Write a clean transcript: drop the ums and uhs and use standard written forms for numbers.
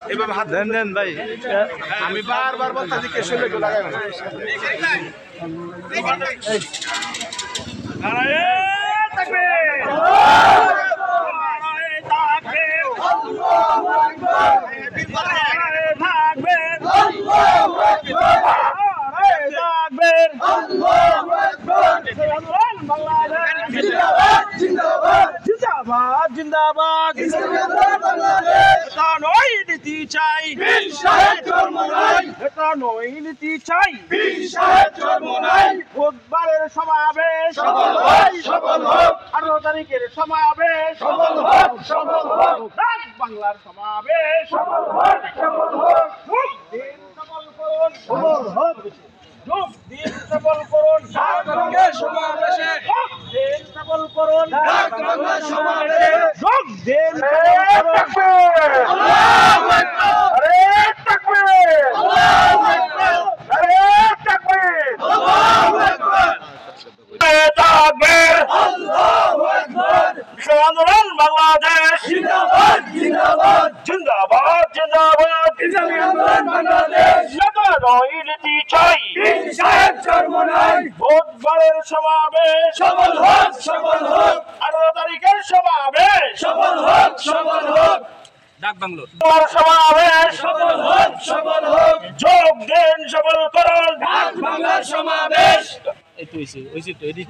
এভাবে হাত দেন দেন ভাই আমি বারবার বলতাছি কেশর লেগে লাগাই না জিন্দাবাদ জিন্দাবাদ এটা নয় নীতি চাই এটা নয় নীতি চাই বুধবারের সমাবেশ 18 তারিখের সমাবেশ বাংলার সমাবেশ যোগ দিন সফল করুন সমাবেশে সফল করুন যোগ দিন আন্দোলন বাংলাদেশ জিন্দাবাদ জিন্দাবাদ জিন্দাবাদ জিন্দাবাদ বাংলাদেশ নীতি চাই বুধবারের সমাবেশ সফল হোক 18 তারিখের সমাবেশ সফল হোক ডাক বাংলোর সমাবেশ সফল হোক যোগ দিন সফল করুন ডাক বাংলার সমাবেশ এই তো হইছে